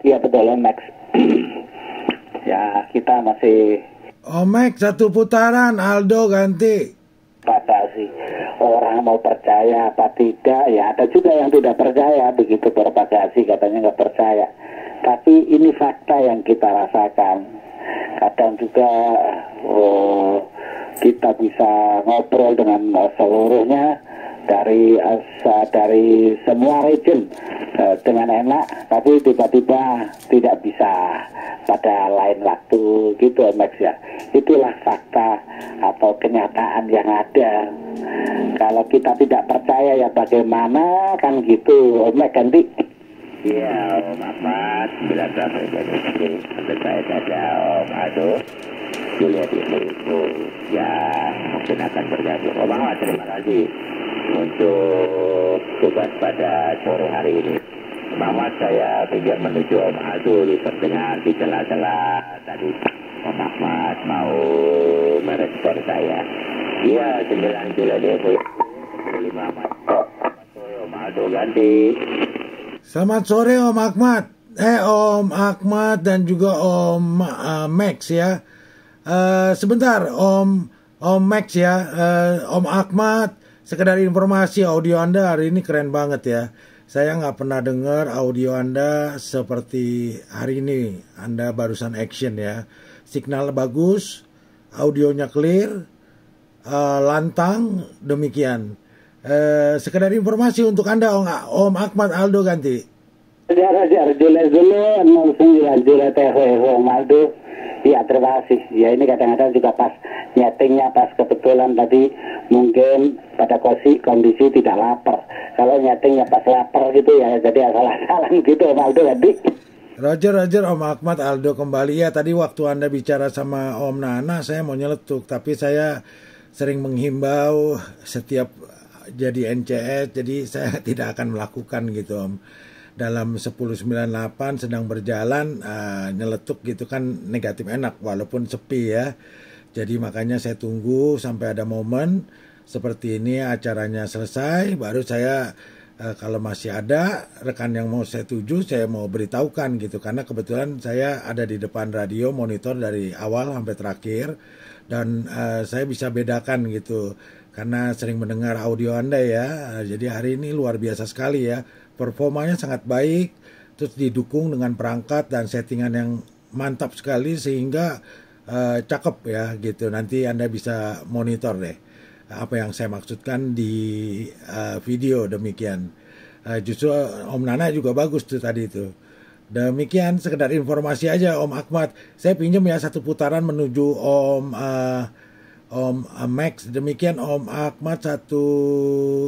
Iya betul Max. Ya kita masih Max satu putaran, Aldo ganti. batasi. Orang mau percaya apa tidak, ya ada juga yang tidak percaya begitu propagasi katanya nggak percaya. Tapi ini fakta yang kita rasakan. Kadang juga kita bisa ngobrol dengan seluruhnya dari semua region dengan enak, tapi tiba-tiba tidak bisa pada lain waktu gitu Max ya. Itulah fakta atau kenyataan yang ada. Kalau kita tidak percaya ya bagaimana kan gitu Max ganti. Iya Om Ahmad, bila sampai jadi saya saja Om Aldo Juliet itu ya mungkin akan bergabung. Om Ahmad terima kasih untuk tugas pada sore hari ini. Om Ahmad saya pinjam menuju Om Aldo terdengar di celah-celah tadi Om Ahmad mau merespon saya. Iya 9 Juliet itu 5 Ahmad. Om Aldo ganti. Selamat sore Om Ahmad. Om Ahmad dan juga Om Max ya. Sebentar Om Max ya. Om Ahmad, sekedar informasi audio Anda hari ini keren banget ya. Saya nggak pernah dengar audio Anda seperti hari ini. Anda barusan action ya. Signal bagus, audionya clear, lantang, demikian. Sekedar informasi untuk Anda Om Ahmad Aldo ganti. Rajar Juliet dulu 09 Juliet Om Aldo. Ya terima kasih. Ya ini kadang-kadang juga pas nyetingnya pas kebetulan tadi mungkin pada kondisi tidak lapar. Kalau nyetingnya pas lapar gitu ya jadi asal-asalan gitu Om Aldo ganti. Roger Om Ahmad Aldo kembali ya. Tadi waktu Anda bicara sama Om Nana saya mau nyeletuk, tapi saya sering menghimbau setiap jadi NCS, jadi saya tidak akan melakukan gitu Om. Dalam 1098 sedang berjalan nyeletuk gitu kan negatif enak walaupun sepi ya. Jadi makanya saya tunggu sampai ada momen seperti ini acaranya selesai baru saya kalau masih ada rekan yang mau saya tuju saya mau beritahukan gitu, karena kebetulan saya ada di depan radio monitor dari awal sampai terakhir dan saya bisa bedakan gitu karena sering mendengar audio Anda ya. Jadi hari ini luar biasa sekali ya, performanya sangat baik, terus didukung dengan perangkat dan settingan yang mantap sekali sehingga cakep ya gitu. Nanti Anda bisa monitor deh apa yang saya maksudkan di video demikian. Justru Om Nana juga bagus tuh tadi itu. Demikian sekedar informasi aja Om Ahmad. Saya pinjam ya satu putaran menuju Om Max. Demikian Om Ahmad satu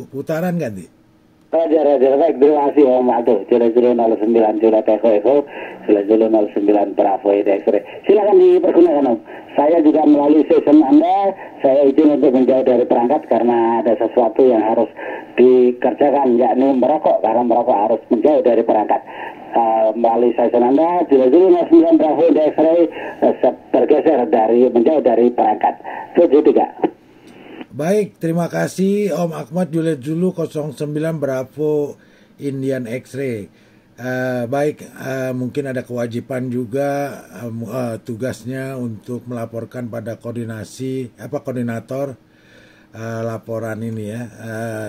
putaran ganti. Rajar baik terima kasih Om Aldo. 0009 Juliet Echo 0009 Bravo X-ray. Silakan dipergunakan Om. Saya juga melalui season Anda, saya izin untuk menjauh dari perangkat karena ada sesuatu yang harus dikerjakan, yakni merokok, karena merokok harus menjauh dari perangkat. Melalui season Anda, 0009 Bravo X-ray bergeser menjauh dari perangkat. Setuju tidak? Baik, terima kasih Om Ahmad Juliet Zulu 09 Bravo Indian X-ray. Baik, mungkin ada kewajiban juga tugasnya untuk melaporkan pada koordinator laporan ini ya,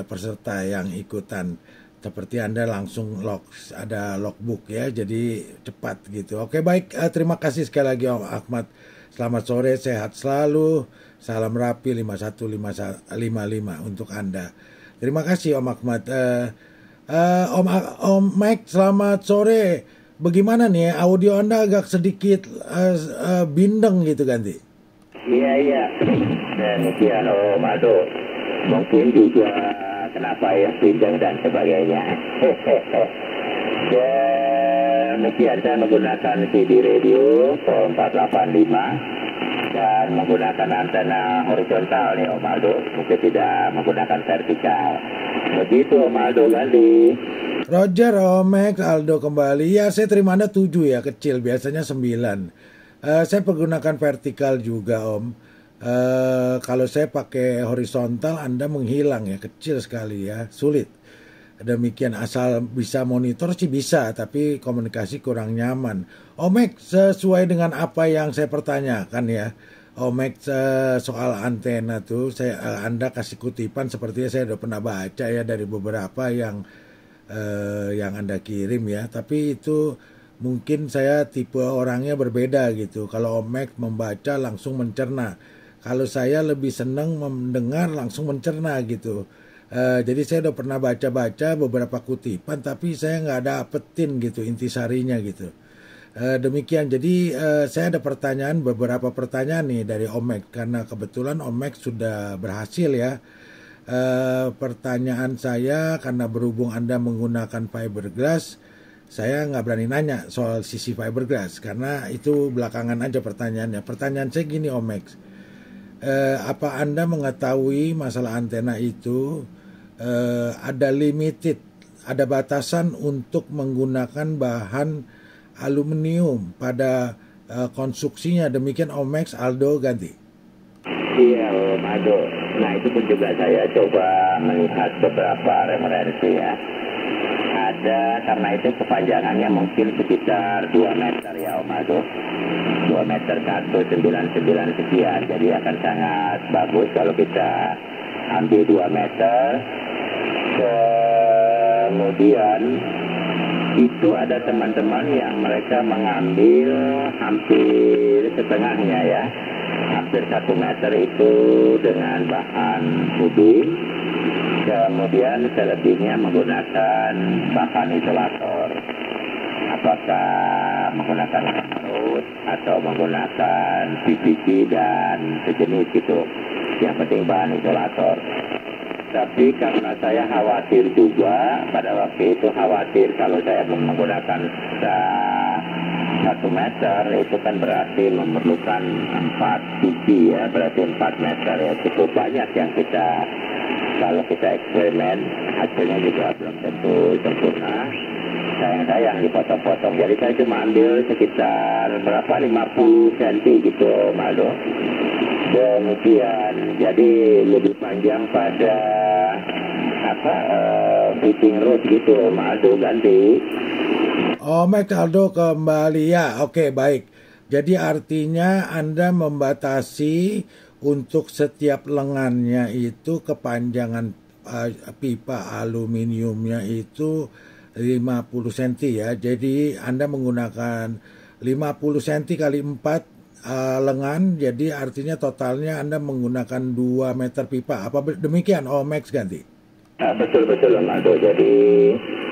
peserta yang ikutan. Seperti Anda langsung ada logbook ya, jadi cepat gitu. Oke baik, terima kasih sekali lagi Om Ahmad. Selamat sore, sehat selalu. Salam rapi 5155 untuk Anda. Terima kasih Om Ahmad. Om Mike, selamat sore. Bagaimana nih audio Anda agak sedikit bindeng gitu ganti? Iya. Demikian Om Aldo. Mungkin juga kenapa ya bindeng dan sebagainya. Demikian saya menggunakan CD radio 485 dan menggunakan antena horizontal nih Om Aldo, mungkin tidak menggunakan vertikal. Begitu Om Aldo ganti. Roger Om Max Aldo kembali. Ya saya terima Anda 7 ya, kecil biasanya 9. Saya menggunakan vertikal juga Om. Kalau saya pakai horizontal Anda menghilang ya, kecil sekali ya, sulit. Demikian, asal bisa monitor sih bisa, tapi komunikasi kurang nyaman. Omek, sesuai dengan apa yang saya pertanyakan ya. Omek, soal antena tuh Anda kasih kutipan sepertinya saya udah pernah baca ya dari beberapa yang Anda kirim ya. Tapi itu mungkin saya tipe orangnya berbeda gitu. Kalau Omek membaca langsung mencerna. Kalau saya lebih senang mendengar langsung mencerna gitu. Jadi saya udah pernah baca-baca beberapa kutipan, tapi saya nggak dapetin gitu intisarinya gitu. Demikian, jadi saya ada beberapa pertanyaan nih dari Omek, karena kebetulan Omek sudah berhasil ya. Pertanyaan saya, karena berhubung Anda menggunakan fiberglass, saya nggak berani nanya soal sisi fiberglass, karena itu belakangan aja pertanyaannya. Pertanyaan saya gini Omek, apa Anda mengetahui masalah antena itu ada limited, ada batasan untuk menggunakan bahan aluminium pada konstruksinya? Demikian Omex, Aldo ganti. Iya Om Aldo. Nah itu pun juga saya coba melihat beberapa referensi ya. Ada, karena itu kepanjangannya mungkin sekitar 2 meter ya Om Aldo. 2 meter 199 sekian. Jadi akan sangat bagus kalau kita ambil 2 meter. Kemudian itu ada teman-teman yang mereka mengambil hampir setengahnya ya. Hampir 1 meter itu dengan bahan putih. Kemudian selebihnya menggunakan bahan isolator. Apakah menggunakan parut atau menggunakan PVC dan sejenis gitu. Yang penting bahan isolator. Tapi karena saya khawatir juga, pada waktu itu khawatir kalau saya menggunakan 1 meter, itu kan berarti memerlukan 4 biji ya, berarti 4 meter ya, cukup banyak yang kalau kita eksperimen, hasilnya juga belum tentu sempurna. Sayang-sayang dipotong-potong, jadi saya cuma ambil sekitar berapa, 50 cm gitu Maldo. Demikian, jadi lebih panjang pada fitting rod gitu Maldo ganti. Omek, Aldo kembali ya. Oke, baik. Jadi artinya Anda membatasi untuk setiap lengannya itu kepanjangan pipa aluminiumnya itu 50 cm ya. Jadi Anda menggunakan 50 cm kali 4 lengan, jadi artinya totalnya Anda menggunakan 2 meter pipa. Apa demikian Omex ganti? Betul-betul Om Aldo. Jadi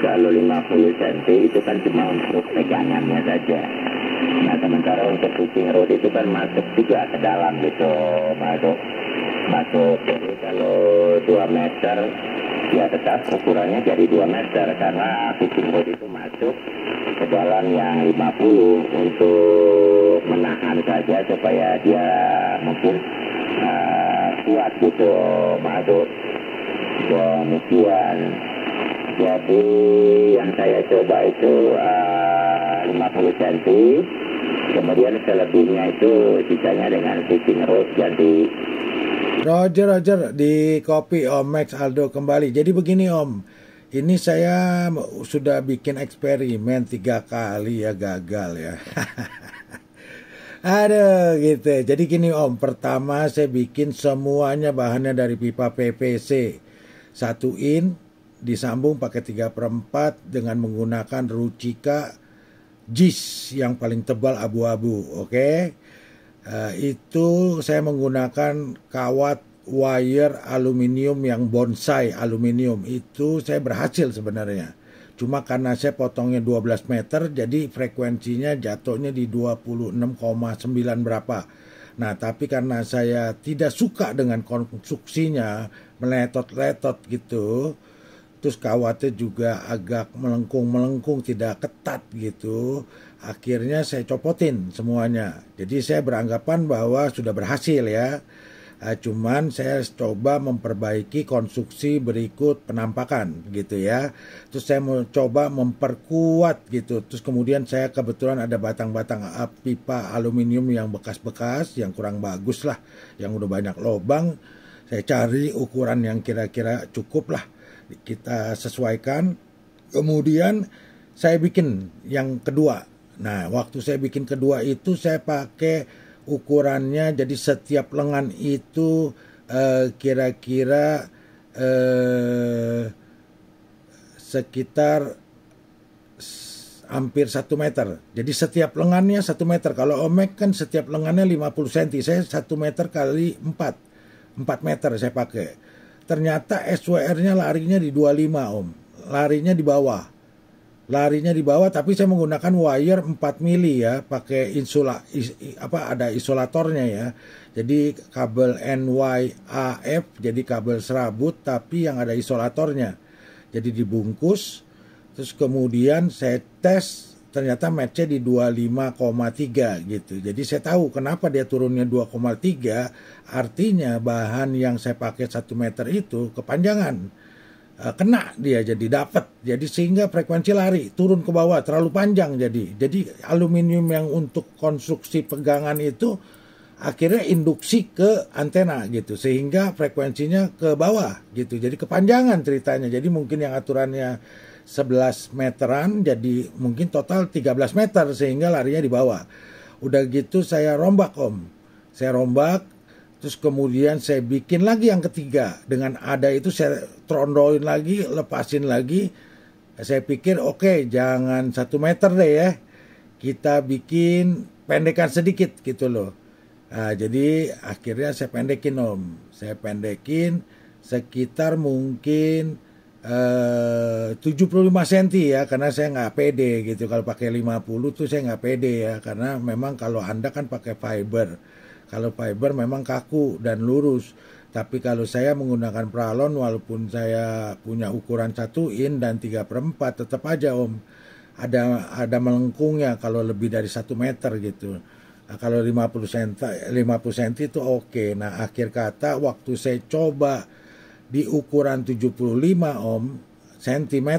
kalau 50 cm itu kan cuma untuk pegangannya saja. Nah sementara untuk fitting rod itu kan masuk juga ke dalam gitu Om Aldo. Masuk, jadi kalau 2 meter ya tetap ukurannya jadi 2 meter karena fitting rod itu masuk ke dalam yang 50 untuk menahan saja supaya dia mungkin kuat gitu Om Aldo. Demikian. Jadi yang saya coba itu 50 cm, kemudian selebihnya itu sisanya dengan fitting rod ganti. Roger di copy Om Max Aldo kembali. Jadi begini Om, ini saya sudah bikin eksperimen 3 kali ya, gagal ya. Aduh gitu. Jadi gini Om, pertama saya bikin semuanya bahannya dari pipa PVC 1 in, disambung pakai 3/4 dengan menggunakan Ruchika JIS yang paling tebal abu-abu. Oke. Itu saya menggunakan kawat wire aluminium yang bonsai aluminium. Itu saya berhasil sebenarnya. Cuma karena saya potongnya 12 meter, jadi frekuensinya jatuhnya di 26,9 berapa. Nah, tapi karena saya tidak suka dengan konstruksinya, meletot-letot gitu, terus kawatnya juga agak melengkung-melengkung, tidak ketat gitu, akhirnya saya copotin semuanya. Jadi saya beranggapan bahwa sudah berhasil ya. Cuman saya coba memperbaiki konstruksi berikut penampakan gitu ya. Terus saya mau coba memperkuat gitu. Terus kemudian saya kebetulan ada batang-batang pipa aluminium yang bekas-bekas, yang kurang bagus lah, yang udah banyak lubang. Saya cari ukuran yang kira-kira cukup lah. kita sesuaikan. Kemudian saya bikin yang kedua. Nah, waktu saya bikin kedua itu saya pakai ukurannya, jadi setiap lengan itu kira-kira sekitar hampir 1 meter. Jadi setiap lengannya 1 meter. Kalau Omek kan setiap lengannya 50 cm. Saya 1 meter kali 4 meter saya pakai. Ternyata SWR-nya larinya di 25 Om. Larinya di bawah, tapi saya menggunakan wire 4 mili ya, pakai ada isolatornya ya. Jadi kabel NYAF, jadi kabel serabut tapi yang ada isolatornya. Jadi dibungkus, terus kemudian saya tes, ternyata match-nya di 25,3 gitu. Jadi saya tahu kenapa dia turunnya 2,3, artinya bahan yang saya pakai 1 meter itu kepanjangan. Kena dia, jadi dapat, jadi sehingga frekuensi lari turun ke bawah terlalu panjang. Jadi aluminium yang untuk konstruksi pegangan itu akhirnya induksi ke antena gitu, sehingga frekuensinya ke bawah gitu, jadi kepanjangan ceritanya. Jadi mungkin yang aturannya 11 meteran jadi mungkin total 13 meter sehingga larinya di bawah. Udah gitu saya rombak Om, terus kemudian saya bikin lagi yang ketiga. Dengan ada itu saya trondolin lagi, lepasin lagi. Saya pikir oke, jangan 1 meter deh ya. Kita bikin pendekan sedikit gitu loh. Nah, jadi akhirnya saya pendekin Om. Saya pendekin sekitar mungkin 75 cm ya. Karena saya nggak pede gitu. Kalau pakai 50 tuh saya nggak pede ya. Karena memang kalau Anda kan pakai fiber. Kalau fiber memang kaku dan lurus. Tapi kalau saya menggunakan pralon, walaupun saya punya ukuran 1 in dan 3/4, tetap aja Om, ada melengkungnya kalau lebih dari 1 meter gitu. Nah, kalau 50 cm itu oke. Nah, akhir kata waktu saya coba di ukuran 75 Om, cm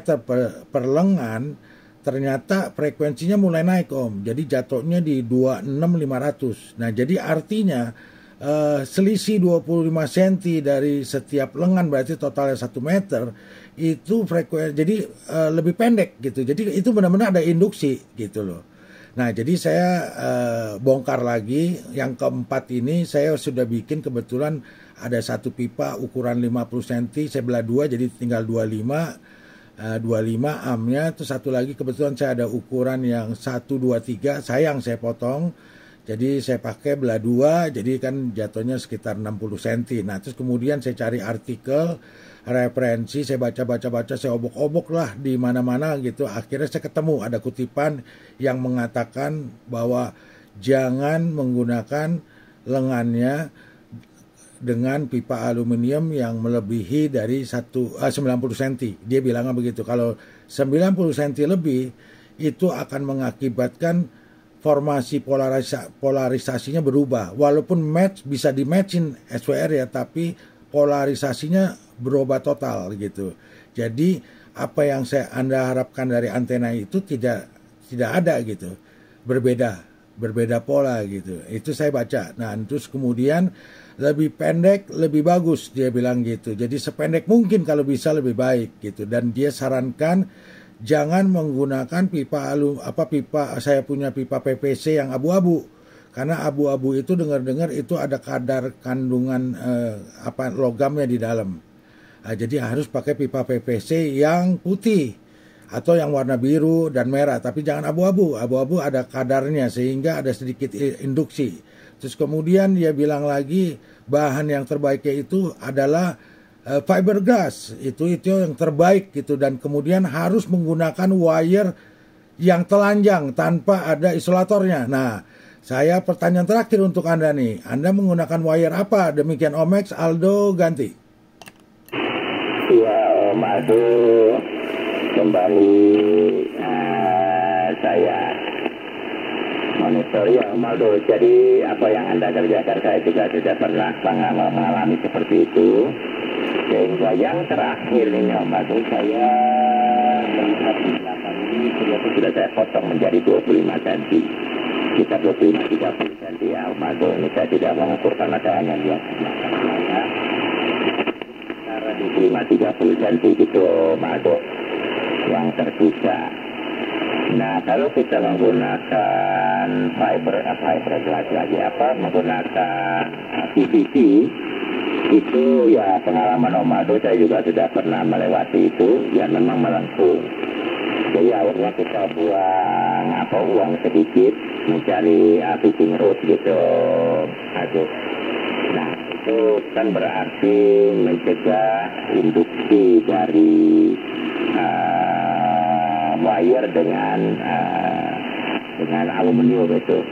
per lengan, ternyata frekuensinya mulai naik Om. Jadi jatuhnya di 26.500. Nah, jadi artinya selisih 25 cm dari setiap lengan, berarti totalnya 1 meter, itu frekuensi jadi lebih pendek gitu. Jadi itu benar-benar ada induksi gitu loh. Nah, jadi saya bongkar lagi. Yang keempat ini saya sudah bikin, kebetulan ada satu pipa ukuran 50 cm, saya belah 2 jadi tinggal 25 amnya. Terus satu lagi kebetulan saya ada ukuran yang 123, sayang saya potong, jadi saya pakai belah 2, jadi kan jatuhnya sekitar 60 cm. Nah, terus kemudian saya cari artikel referensi, saya baca, saya obok-obok lah di mana-mana gitu. Akhirnya saya ketemu ada kutipan yang mengatakan bahwa jangan menggunakan lengannya dengan pipa aluminium yang melebihi dari 90 cm. Dia bilangnya begitu. Kalau 90 cm lebih, itu akan mengakibatkan formasi polarisasinya berubah. Walaupun match bisa di-matchin SWR ya, tapi polarisasinya berubah total gitu. Jadi apa yang Anda harapkan dari antena itu tidak ada gitu. Berbeda pola gitu. Itu saya baca. Nah, terus kemudian lebih pendek lebih bagus dia bilang gitu. Jadi sependek mungkin kalau bisa lebih baik gitu. Dan dia sarankan jangan menggunakan saya punya pipa PVC yang abu-abu. Karena abu-abu itu dengar-dengar itu ada kadar kandungan logamnya di dalam. Nah, jadi harus pakai pipa PVC yang putih atau yang warna biru dan merah, tapi jangan abu-abu. Abu-abu ada kadarnya sehingga ada sedikit induksi. Terus kemudian dia bilang lagi bahan yang terbaiknya itu adalah fiberglass. Itu yang terbaik gitu, dan kemudian harus menggunakan wire yang telanjang tanpa ada isolatornya. Nah, saya pertanyaan terakhir untuk Anda nih. Anda menggunakan wire apa? Demikian Omex, Aldo ganti. Ya, Om Aldo kembali saya monitor ya Om Aldo. Jadi apa yang Anda kerjakan saya juga sudah pernah mengalami seperti itu. Sehingga yang terakhir ini Om Aldo, saya melihat di belakang ini sudah saya potong menjadi 25 cm. Kita 25-30 cm ya Om Aldo. Ini saya tidak mengukur karena saya hanya lihat di belakang saya. Cara di 5-30 cm gitu Mado yang tersisa. Nah kalau kita menggunakan fiber lagi menggunakan PVC itu ya pengalaman Om Mado, saya juga sudah pernah melewati itu, ya memang melengkung. Jadi akhirnya kita buang uang sedikit mencari fishing rod gitu. Aduh. Nah itu kan berarti mencegah induksi dari wire dengan aluminium itu.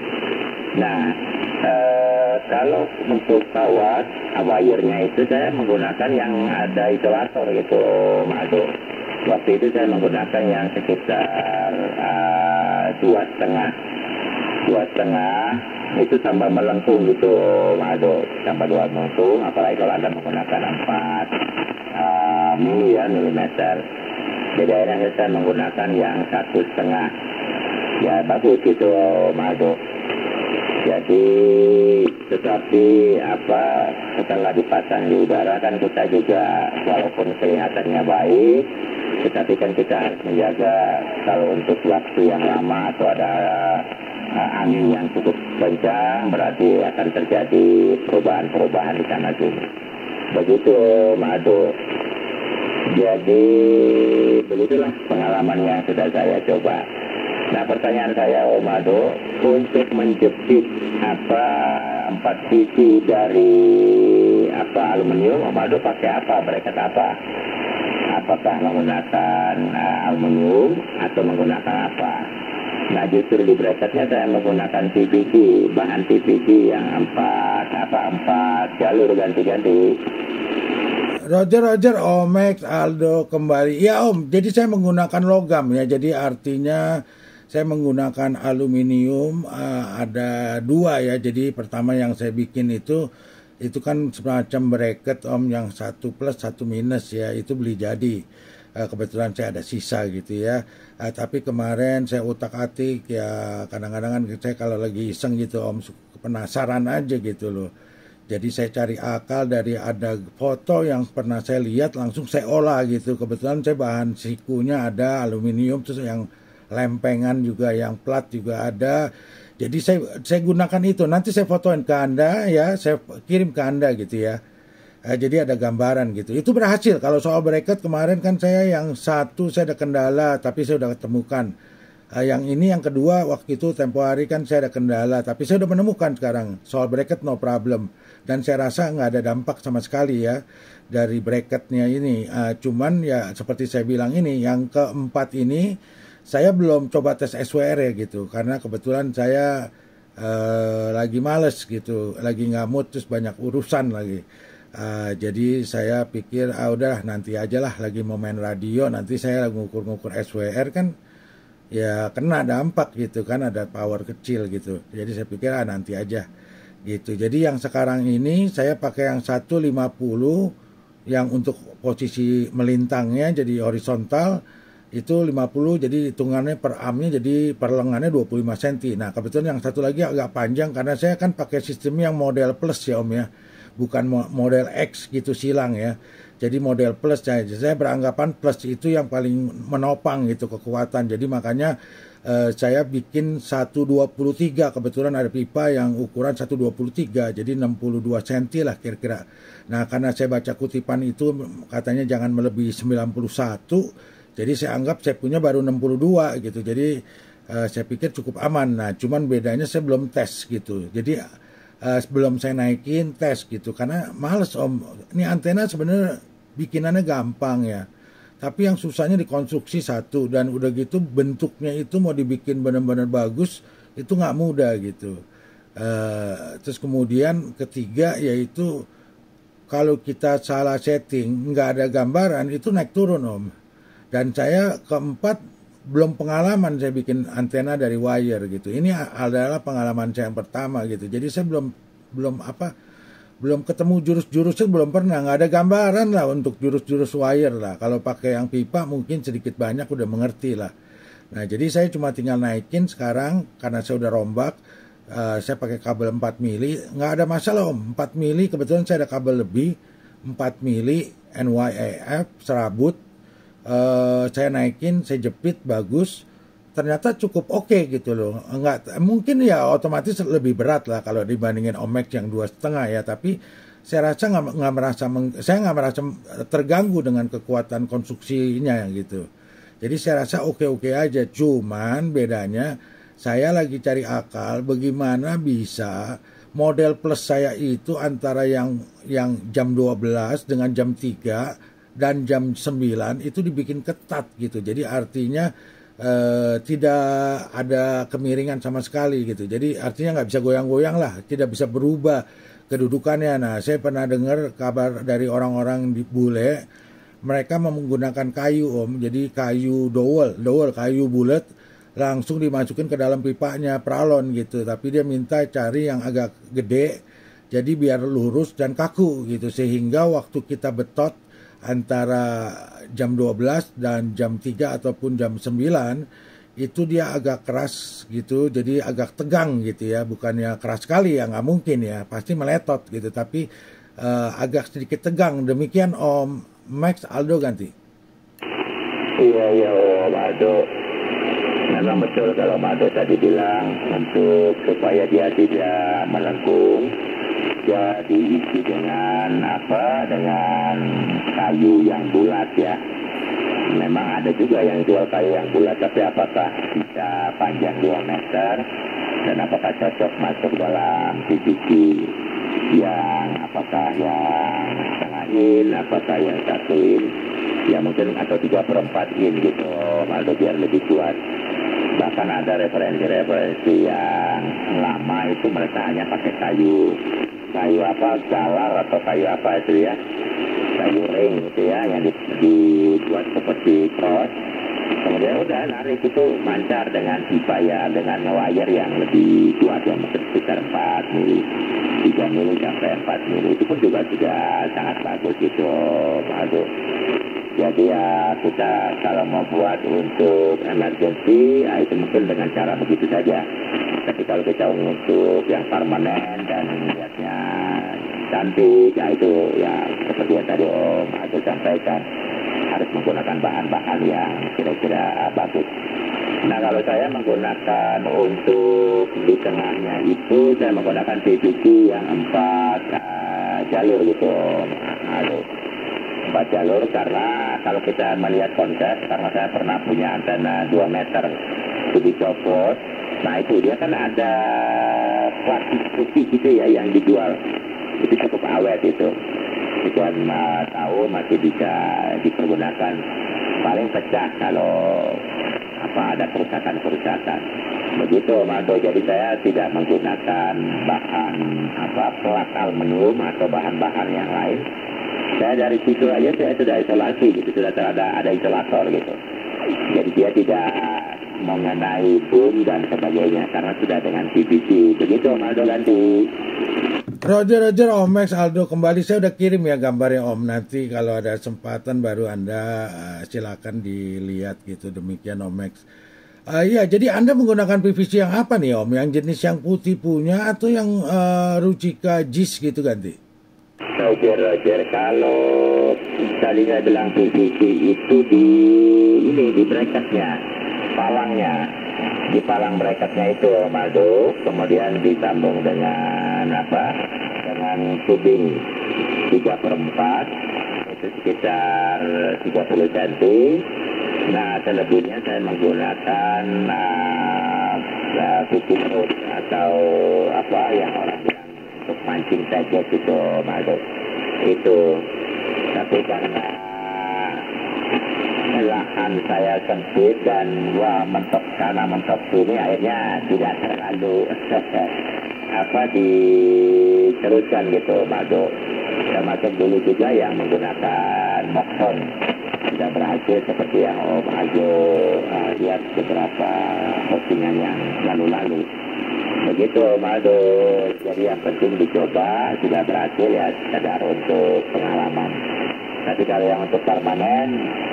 Nah kalau untuk kawat wire-nya itu saya menggunakan yang ada isolator gitu Mado. Waktu itu saya menggunakan yang sekitar 2,5 itu tambah melengkung gitu Mado, tambah 2 melengkung, apalagi kalau Anda menggunakan 4 milimeter. Jadi akhirnya saya menggunakan yang 1,5, ya bagus gitu Mado. Jadi tetapi setelah dipasang di udara kan kita juga walaupun kelihatannya baik, tetapi kan kita harus menjaga kalau untuk waktu yang lama atau ada angin yang cukup kencang berarti akan terjadi perubahan-perubahan di sana sini. Begitu Mado. Jadi begitulah pengalaman yang sudah saya coba. Nah pertanyaan saya Om Mado, untuk menjepit 4 sisi dari aluminium, Om Mado pakai bracket apa? Apakah menggunakan aluminium atau menggunakan apa? Nah justru di bracketnya saya menggunakan PVC, bahan PVC yang 4 jalur ganti-ganti. Roger, Omex, Aldo kembali. Ya Om, jadi saya menggunakan logam ya. Jadi artinya saya menggunakan aluminium, ada 2 ya. Jadi pertama yang saya bikin itu kan semacam bracket Om, yang 1 plus 1 minus ya. Itu beli jadi. Kebetulan saya ada sisa gitu ya. Tapi kemarin saya utak-atik ya, kadang-kadang saya kalau lagi iseng gitu Om, penasaran aja gitu loh. Jadi saya cari akal dari ada foto yang pernah saya lihat, langsung saya olah gitu. Kebetulan saya bahan sikunya ada aluminium, terus yang lempengan juga, yang plat juga ada. Jadi saya gunakan itu. Nanti saya fotoin ke Anda ya, saya kirim ke Anda gitu ya. Jadi ada gambaran gitu. Itu berhasil. Kalau soal bracket kemarin kan saya yang 1 saya ada kendala, tapi saya udah ketemukan. Yang ini yang kedua waktu itu tempo hari kan saya ada kendala, tapi saya udah menemukan sekarang. Soal bracket no problem. Dan saya rasa nggak ada dampak sama sekali ya dari bracketnya ini. Cuman ya seperti saya bilang ini, yang keempat ini saya belum coba tes SWR ya gitu. Karena kebetulan saya lagi males gitu, lagi nggak mood, terus banyak urusan lagi. Jadi saya pikir udah nanti aja lah, lagi mau main radio, nanti saya ngukur-ngukur SWR kan ya kena dampak gitu kan, ada power kecil gitu. Jadi saya pikir nanti aja gitu. Jadi yang sekarang ini saya pakai yang 150 yang untuk posisi melintangnya jadi horizontal itu 50, jadi hitungannya per armnya jadi per lengannya 25 cm. Nah kebetulan yang satu lagi agak panjang karena saya kan pakai sistem yang model plus ya Om ya, bukan model X gitu silang ya. Jadi model plus saya beranggapan plus itu yang paling menopang gitu kekuatan. Jadi makanya saya bikin 123, kebetulan ada pipa yang ukuran 123, jadi 62 cm lah kira-kira. Nah karena saya baca kutipan itu katanya jangan melebihi 91, jadi saya anggap saya punya baru 62 gitu. Jadi saya pikir cukup aman. Nah cuman bedanya saya belum tes gitu. Jadi sebelum saya naikin tes gitu, karena males Om. Ini antena sebenarnya bikinannya gampang ya, tapi yang susahnya dikonstruksi satu, dan udah gitu bentuknya itu mau dibikin benar-benar bagus itu nggak mudah gitu. Terus kemudian ketiga yaitu kalau kita salah setting, nggak ada gambaran, itu naik turun Om. Dan saya keempat belum pengalaman saya bikin antena dari wire gitu. Ini adalah pengalaman saya yang pertama gitu. Jadi saya belum ketemu jurus-jurusnya, belum pernah, nggak ada gambaran lah untuk jurus-jurus wire lah. Kalau pakai yang pipa mungkin sedikit banyak udah mengerti lah. Nah jadi saya cuma tinggal naikin sekarang karena saya udah rombak. Saya pakai kabel 4 mili, nggak ada masalah Om. 4 mili kebetulan saya ada kabel lebih, 4 mili NYAF serabut. Saya naikin, saya jepit bagus, ternyata cukup oke gitu loh. Enggak, mungkin ya otomatis lebih berat lah kalau dibandingin Omex yang 2,5 ya, tapi saya rasa saya nggak merasa terganggu dengan kekuatan konstruksinya gitu. Jadi saya rasa oke-oke aja. Cuman bedanya saya lagi cari akal bagaimana bisa model plus saya itu antara yang jam 12 dengan jam 3 dan jam 9 itu dibikin ketat gitu. Jadi artinya tidak ada kemiringan sama sekali gitu. Jadi artinya nggak bisa goyang-goyang lah, tidak bisa berubah kedudukannya. Nah, saya pernah dengar kabar dari orang-orang di bule, mereka menggunakan kayu Om, jadi kayu dowel kayu bulat, langsung dimasukin ke dalam pipanya pralon gitu. Tapi dia minta cari yang agak gede, jadi biar lurus dan kaku gitu, sehingga waktu kita betot antara jam 12 dan jam 3 ataupun jam 9 itu dia agak keras gitu, jadi agak tegang gitu ya, bukannya keras sekali ya, nggak mungkin ya, pasti meletot gitu, tapi agak sedikit tegang. Demikian Om Max. Aldo ganti. Iya Om Aldo, memang betul kalau Om Aldo tadi bilang untuk supaya dia tidak melengkung, dia diisi dengan dengan kayu yang bulat ya. Memang ada juga yang jual kayu yang bulat, tapi apakah bisa panjang 2 meter dan apakah cocok masuk dalam PVC yang apakah yang setengah in, apakah yang 1 in, ya mungkin atau 3/4 in gitu Aldo, biar lebih kuat. Bahkan ada referensi yang lama itu mereka hanya pakai kayu galar atau kayu apa itu ya, kayu ring gitu ya, yang dibuat seperti cross. Kemudian udah narik itu mancar dengan pipa ya, dengan wire yang lebih kuat yang mungkin sekitar 4 mili, 3 mili sampai 4 mili, itu pun juga sudah sangat bagus gitu Aldo. Jadi ya kita kalau mau buat untuk emergency, ya itu mungkin dengan cara begitu saja. Tapi kalau kita untuk yang permanen dan lihatnya cantik, ya itu ya seperti yang tadi Om Aldo sampaikan, harus menggunakan bahan-bahan yang kira-kira bagus. Nah kalau saya menggunakan untuk di tengahnya itu, saya menggunakan PVC yang 4 jalur gitu Om Aldo. 4 jalur karena kalau kita melihat konsep, karena saya pernah punya antena 2 meter itu dicopot. Nah itu dia kan ada plastik putih gitu ya yang dijual, itu cukup awet itu. Sekian tahun masih bisa dipergunakan. Paling pecah kalau ada kerusakan. Begitu Mado. Jadi saya tidak menggunakan bahan pelat aluminium atau bahan-bahan yang lain. Saya dari situ aja saya sudah isolasi gitu, sudah ada isolator gitu. Jadi dia tidak mengenai boom dan sebagainya karena sudah dengan PVC. Begitu Aldo ganti. Roger Om Max. Aldo kembali. Saya udah kirim ya gambarnya Om, nanti kalau ada kesempatan baru Anda silakan dilihat gitu. Demikian Om Max. Iya, jadi Anda menggunakan PVC yang apa nih Om? Yang jenis yang putih punya atau yang Ruchika JIS gitu ganti? Roger, kalau tadinya bilang PVC itu di bracketnya, palangnya, di palang bracketnya itu Aldo, kemudian disambung dengan dengan tubing 3/4, itu sekitar 30 cm. Nah selebihnya saya menggunakan fishing rod atau yang orang bilang untuk mancing saja gitu Aldo itu. Tapi karena lahan saya sempit dan mentok sana mentok sini, akhirnya tidak terlalu diteruskan gitu Aldo. Termasuk dulu juga yang menggunakan Moxon sudah berhasil seperti yang Om Aldo lihat beberapa postingan yang lalu-lalu. Begitu Aldo. Jadi yang penting dicoba, sudah berhasil ya sekedar untuk pengalaman. Tapi kalau yang untuk permanen,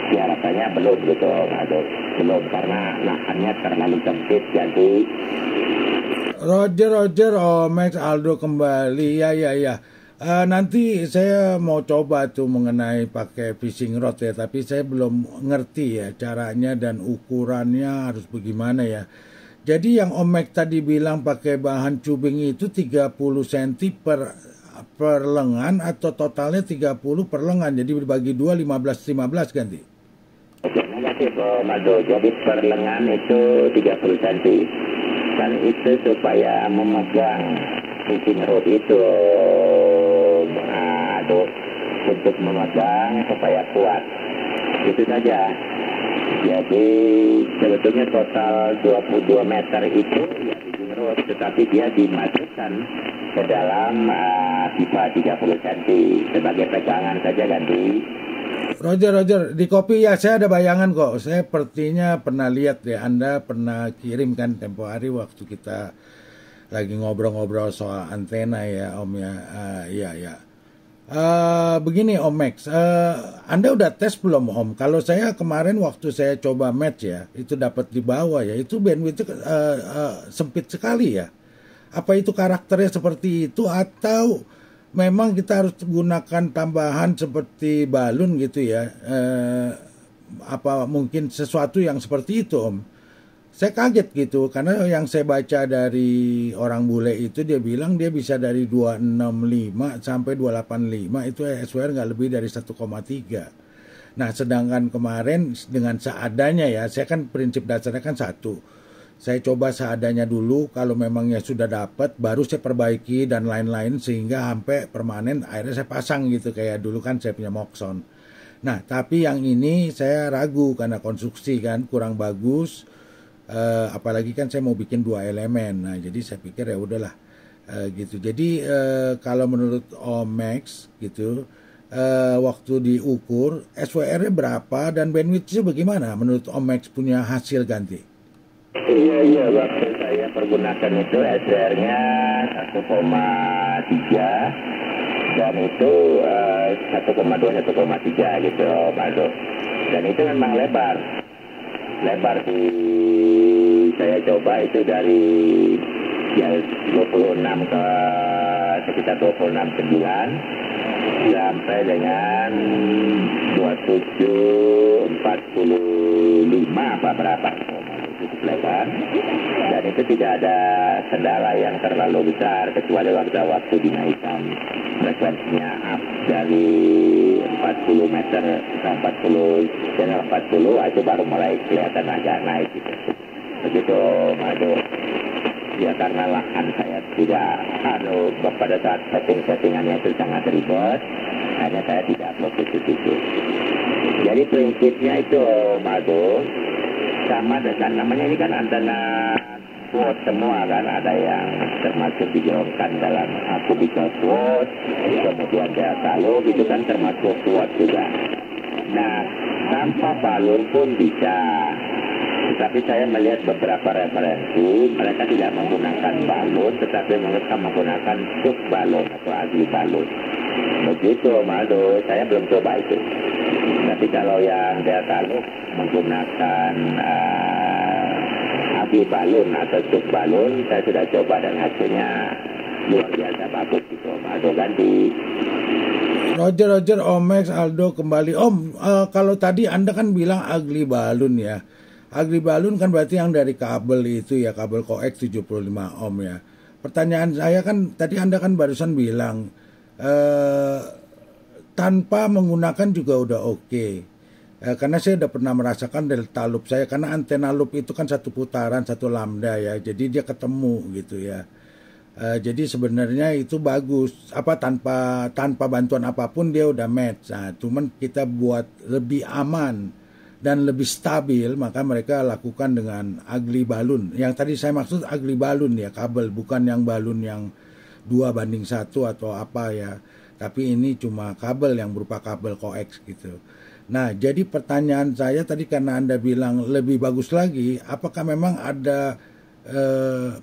ya rasanya belum gitu Aldo. Belum, karena lahannya terlalu sempit. Jadi Roger Max. Aldo kembali. Ya. Nanti saya mau coba tuh mengenai pakai fishing rod ya, tapi saya belum ngerti ya caranya dan ukurannya harus bagaimana ya. Jadi yang Om Max tadi bilang pakai bahan cubing itu 30 cm per lengan atau totalnya 30 per lengan. Jadi dibagi 2 15 ganti. Oke, negatif Mado. Jadi per lengan itu 30 cm. Dan itu supaya memegang fishing rod itu untuk memegang supaya kuat. Itu saja. Jadi sebetulnya total 22 meter itu ya fishing rod, tetapi dia dimasukkan ke dalam pipa 30 cm sebagai pegangan saja ganti. Roger, di kopi ya saya ada bayangan kok. Saya sepertinya pernah lihat ya, Anda pernah kirim kan tempo hari waktu kita lagi ngobrol-ngobrol soal antena ya Om ya. Iya. Begini Om Max, Anda udah tes belum Om? Kalau saya kemarin waktu saya coba match ya, itu dapat di bawah ya, itu bandwidth sempit sekali ya. Apa itu karakternya seperti itu atau memang kita harus gunakan tambahan seperti balun gitu ya? Apa mungkin sesuatu yang seperti itu Om? Saya kaget gitu karena yang saya baca dari orang bule itu dia bilang dia bisa dari 265 sampai 285 itu SWR nggak lebih dari 1,3. Nah sedangkan kemarin dengan seadanya ya, saya kan prinsip dasarnya kan satu. Saya coba seadanya dulu, kalau memangnya sudah dapat baru saya perbaiki dan lain-lain sehingga sampai permanen akhirnya saya pasang gitu kayak dulu kan saya punya Moxon. Nah tapi yang ini saya ragu karena konstruksi kan kurang bagus. Apalagi kan saya mau bikin 2 elemen, nah jadi saya pikir ya udahlah gitu. Jadi kalau menurut Om Max gitu, waktu diukur SWR-nya berapa dan bandwidth-nya bagaimana? Menurut Om Max punya hasil ganti? Iya, waktu saya pergunakan itu SWR-nya 1,3 dan itu 1,2 1,3 gitu Mado. Dan itu memang lebar di saya coba itu dari ya 26 ke sekitar 26,9 sampai dengan 27,45 apa berapa cukup lebar dan itu tidak ada kendala yang terlalu besar kecuali waktu dinaikkan frekuensinya up dari 40 meter ke 40 channel 40 itu baru mulai kelihatan agak naik gitu. Begitu Mado. Ya karena lahan saya tidak pada saat settingannya itu sangat ribet, hanya saya tidak fokus di situ. Jadi prinsipnya itu Mado sama dengan namanya ini kan antena SWOT semua kan, ada yang termasuk dijalankan dalam cubicle SWOT, kemudian dia kalau gitu kan termasuk SWOT juga. Nah tanpa balon pun bisa. Tetapi saya melihat beberapa referensi, mereka tidak menggunakan balon, tetapi mereka menggunakan sub balon atau agli balon. Begitu, Mado, saya belum coba itu. Tapi kalau yang Deltalux menggunakan agli balon atau sub balon, saya sudah coba dan hasilnya luar biasa bagus gitu, Mado ganti. Roger, Om Max, Aldo kembali. Om, kalau tadi Anda kan bilang agli balon ya. Agli balon kan berarti yang dari kabel itu ya, kabel coax 75 ohm ya. Pertanyaan saya kan, tadi Anda kan barusan bilang, tanpa menggunakan juga udah oke. Karena saya udah pernah merasakan delta loop saya, karena antena loop itu kan satu putaran, satu lambda ya, jadi dia ketemu gitu ya. Jadi sebenarnya itu bagus, tanpa bantuan apapun dia udah match. Nah, cuman kita buat lebih aman dan lebih stabil, maka mereka lakukan dengan agli balun. Yang tadi saya maksud agli balun ya, kabel, bukan yang balun yang 2:1 atau apa ya. Tapi ini cuma kabel yang berupa kabel coax gitu. Nah, jadi pertanyaan saya tadi karena Anda bilang lebih bagus lagi, apakah memang ada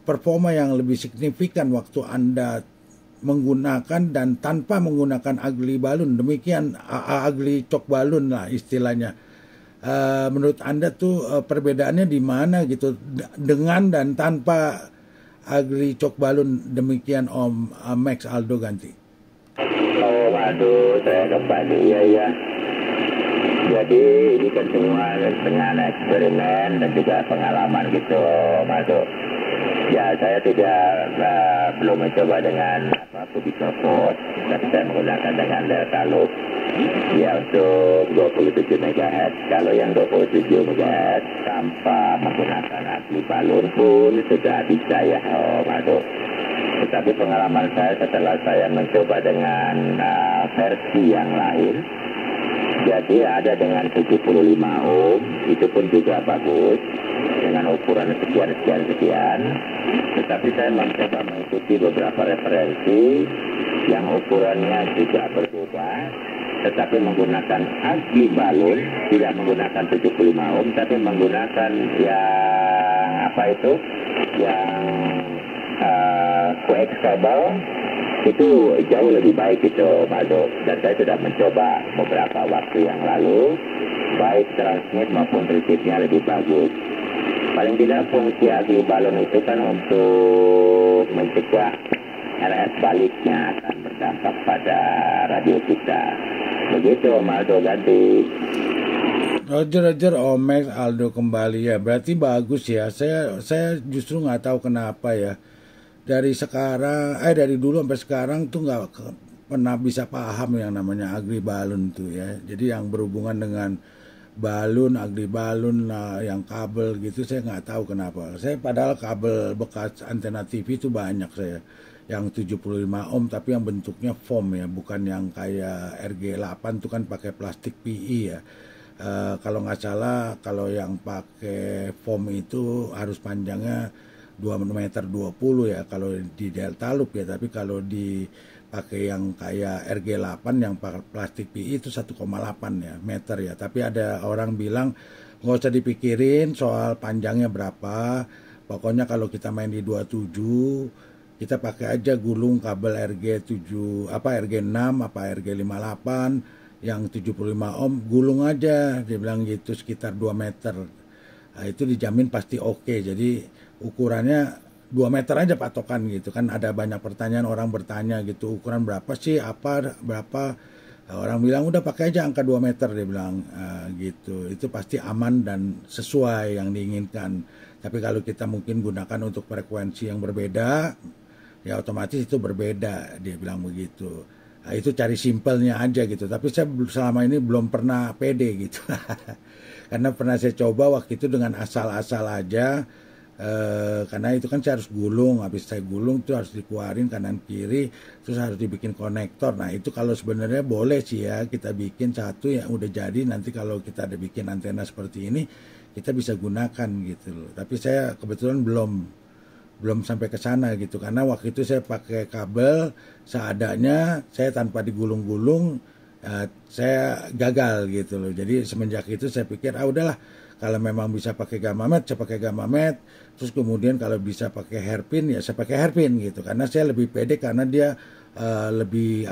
performa yang lebih signifikan waktu Anda menggunakan dan tanpa menggunakan agli balun, demikian agli cok balun lah istilahnya. Menurut Anda tuh perbedaannya di mana gitu dengan dan tanpa agli cok balun, demikian Om Max Aldo ganti? Aduh, saya kembali. Iya. Jadi ini kan semua dengan eksperimen dan juga pengalaman gitu, Aduh. Ya, saya belum mencoba dengan Kubica Force, tapi saya menggunakan dengan Delta Loop. Ya, untuk 27 MHz. Kalau yang 27 MHz tanpa menggunakan asli balon pun sudah bisa ya, Aduh. Tetapi pengalaman saya setelah saya mencoba dengan versi yang lain, jadi ada dengan 75 ohm, itu pun juga bagus, dengan ukuran sekian. Tetapi saya mencoba mengikuti beberapa referensi yang ukurannya juga berbeda, tetapi menggunakan asli balon, tidak menggunakan 75 ohm, tapi menggunakan yang coaxial, itu jauh lebih baik itu, Aduh. Dan saya sudah mencoba beberapa waktu yang lalu, baik transmit maupun receive-nya lebih bagus. Paling tidak fungsi asli balon itu kan untuk mencegah RF baliknya akan berdampak pada radio kita. Begitu, Aldo ganti. Roger Omex Aldo kembali ya. Berarti bagus ya. Saya justru nggak tahu kenapa ya. Dari dulu sampai sekarang tuh nggak pernah bisa paham yang namanya agribalun tuh ya. Jadi yang berhubungan dengan balun, agribalun, yang kabel gitu saya nggak tahu kenapa. Saya padahal kabel bekas antena TV itu banyak saya. Yang 75 ohm tapi yang bentuknya foam ya, bukan yang kayak RG8 tuh kan pakai plastik PE ya. Kalau nggak salah, kalau yang pakai foam itu harus panjangnya 2,20 meter ya kalau di Delta Loop ya, tapi kalau dipakai yang kayak RG8 yang pakai plastik PE itu 1,8 ya meter ya. Tapi ada orang bilang nggak usah dipikirin soal panjangnya berapa, pokoknya kalau kita main di 27 kita pakai aja gulung kabel RG6 apa RG58 yang 75 ohm, gulung aja, dia bilang gitu, sekitar 2 meter. Nah, itu dijamin pasti oke. Jadi ukurannya 2 meter aja patokan gitu kan. Ada banyak pertanyaan, orang bertanya gitu, ukuran berapa sih, berapa. Orang bilang udah pakai aja angka 2 meter, dia bilang gitu. Itu pasti aman dan sesuai yang diinginkan. Tapi kalau kita mungkin gunakan untuk frekuensi yang berbeda, ya otomatis itu berbeda, dia bilang begitu. Nah, itu cari simpelnya aja gitu. Tapi saya selama ini belum pernah pede gitu. Karena pernah saya coba waktu itu dengan asal-asal aja. Karena itu kan saya harus gulung, habis saya gulung itu harus dikeluarin kanan kiri, terus harus dibikin konektor. Nah itu kalau sebenarnya boleh sih ya, kita bikin satu yang udah jadi, nanti kalau kita ada bikin antena seperti ini kita bisa gunakan gitu loh. Tapi saya kebetulan belum sampai ke sana gitu, karena waktu itu saya pakai kabel seadanya, saya tanpa digulung-gulung, saya gagal gitu loh. Jadi semenjak itu saya pikir udahlah, kalau memang bisa pakai gamma met, saya pakai gamma met. Terus kemudian kalau bisa pakai hairpin, ya saya pakai hairpin gitu. Karena saya lebih pede, karena dia lebih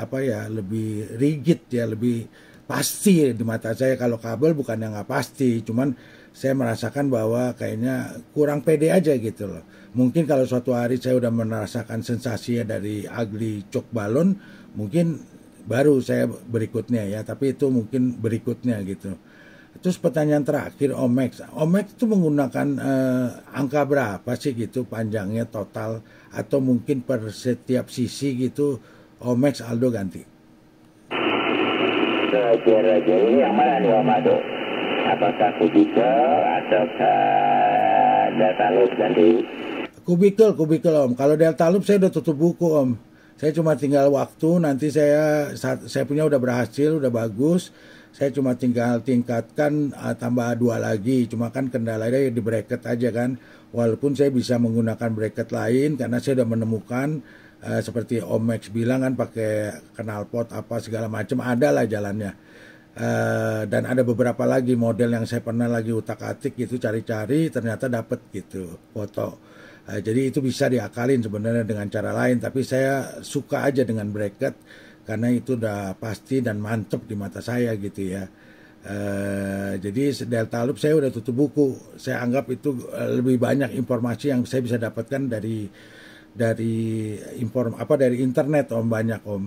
lebih rigid ya, lebih pasti di mata saya. Kalau kabel bukan yang nggak pasti, cuman saya merasakan bahwa kayaknya kurang pede aja gitu loh. Mungkin kalau suatu hari saya udah merasakan sensasinya dari ugly cok balon, mungkin baru saya berikutnya ya. Tapi itu mungkin berikutnya gitu. Terus pertanyaan terakhir, Omex itu menggunakan angka berapa sih gitu panjangnya total, atau mungkin per setiap sisi gitu, Omex Aldo ganti. Kira-kira ini yang mana nih Om Aldo? Apakah kubikel atau Delta Loop ganti? Kubikel Om. Kalau Delta Loop saya udah tutup buku Om. Saya cuma tinggal waktu, nanti saya punya udah berhasil, udah bagus. Saya cuma tinggal tingkatkan tambah 2 lagi. Cuma kan kendalanya di bracket aja kan. Walaupun saya bisa menggunakan bracket lain karena saya sudah menemukan seperti Omex bilang kan, pakai knalpot apa segala macam, ada lah jalannya. Dan ada beberapa lagi model yang saya pernah lagi utak-atik gitu, cari-cari ternyata dapet gitu foto. Jadi itu bisa diakalin sebenarnya dengan cara lain, tapi saya suka aja dengan bracket karena itu udah pasti dan mantep di mata saya gitu ya. Jadi Delta Loop saya udah tutup buku. Saya anggap itu lebih banyak informasi yang saya bisa dapatkan dari internet Om, banyak Om.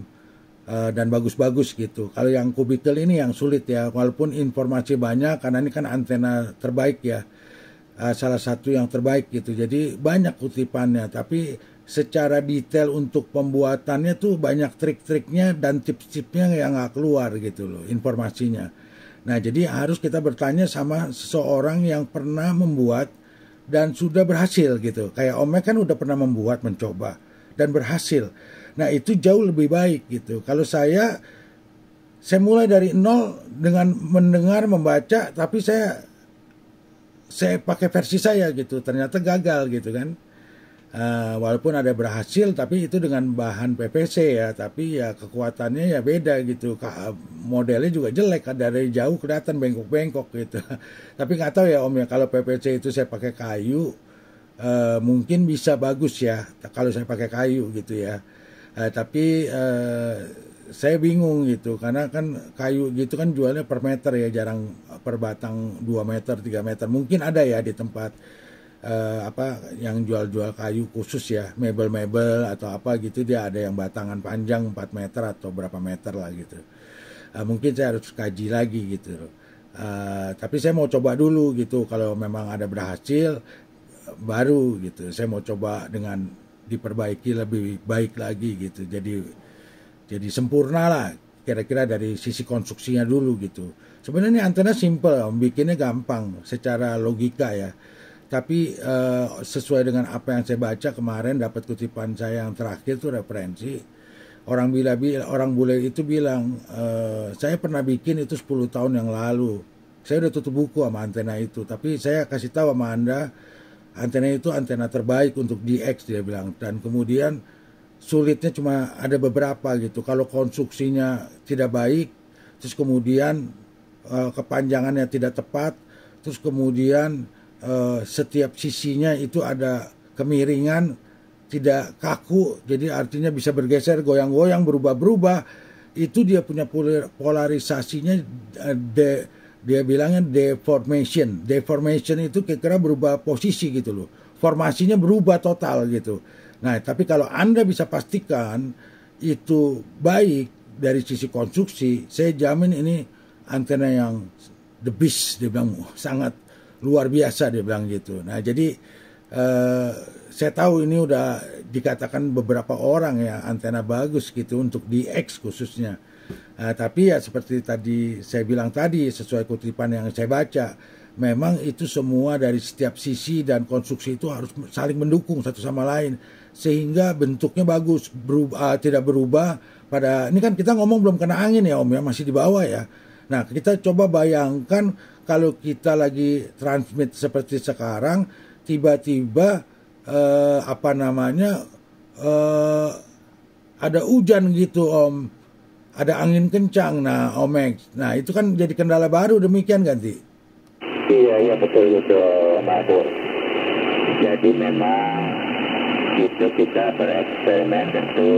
dan bagus-bagus gitu. Kalau yang kubikel ini yang sulit ya, walaupun informasi banyak karena ini kan antena terbaik ya, salah satu yang terbaik gitu. Jadi banyak kutipannya, tapi secara detail untuk pembuatannya tuh banyak trik-triknya dan tips-tipsnya yang nggak keluar gitu loh informasinya. Nah jadi harus kita bertanya sama seseorang yang pernah membuat dan sudah berhasil gitu. Kayak Om kan udah pernah membuat, mencoba dan berhasil. Nah itu jauh lebih baik gitu. Kalau saya mulai dari nol dengan mendengar, membaca, tapi saya pakai versi saya gitu, ternyata gagal gitu kan. Walaupun ada berhasil, tapi itu dengan bahan PVC ya, tapi ya kekuatannya ya beda gitu. Modelnya juga jelek, dari jauh kelihatan bengkok-bengkok gitu. Tapi nggak tahu ya Om ya, kalau PVC itu saya pakai kayu, mungkin bisa bagus ya kalau saya pakai kayu gitu ya. Tapi saya bingung gitu, karena kan kayu gitu kan jualnya per meter ya, jarang per batang 2 meter, 3 meter. Mungkin ada ya di tempat yang jual-jual kayu khusus ya, mebel-mebel atau apa gitu, dia ada yang batangan panjang 4 meter atau berapa meter lah gitu. Mungkin saya harus kaji lagi gitu. Tapi saya mau coba dulu gitu, kalau memang ada berhasil baru gitu. Saya mau coba dengan diperbaiki lebih baik lagi gitu. Jadi sempurna lah kira-kira dari sisi konstruksinya dulu gitu. Sebenarnya antena simple, bikinnya gampang secara logika ya. Tapi sesuai dengan apa yang saya baca kemarin, dapat kutipan saya yang terakhir itu referensi. Orang bule itu bilang, saya pernah bikin itu 10 tahun yang lalu. Saya udah tutup buku sama antena itu. Tapi saya kasih tahu sama Anda, antena itu antena terbaik untuk DX dia bilang. Dan kemudian sulitnya cuma ada beberapa gitu. Kalau konstruksinya tidak baik, terus kemudian kepanjangannya tidak tepat, terus kemudian setiap sisinya itu ada kemiringan, tidak kaku, jadi artinya bisa bergeser, goyang-goyang, berubah-berubah. Itu dia punya polarisasinya, dia bilangnya deformation. Deformation itu kira-kira berubah posisi gitu loh. Formasinya berubah total gitu. Nah, tapi kalau Anda bisa pastikan itu baik dari sisi konstruksi, saya jamin ini antena yang the best, dia bilang, sangat luar biasa dia bilang gitu. Nah jadi saya tahu ini udah dikatakan beberapa orang ya antena bagus gitu untuk DX khususnya. Tapi ya seperti tadi saya bilang tadi, sesuai kutipan yang saya baca, memang itu semua dari setiap sisi dan konstruksi itu harus saling mendukung satu sama lain sehingga bentuknya bagus, tidak berubah pada ini kan kita ngomong belum kena angin ya Om ya, masih di bawah ya. Nah kita coba bayangkan kalau kita lagi transmit seperti sekarang, tiba-tiba ada hujan gitu Om, ada angin kencang, nah Om X, nah itu kan jadi kendala baru demikian ganti. Iya betul Pak Pur. Jadi memang itu kita bereksperimen tentu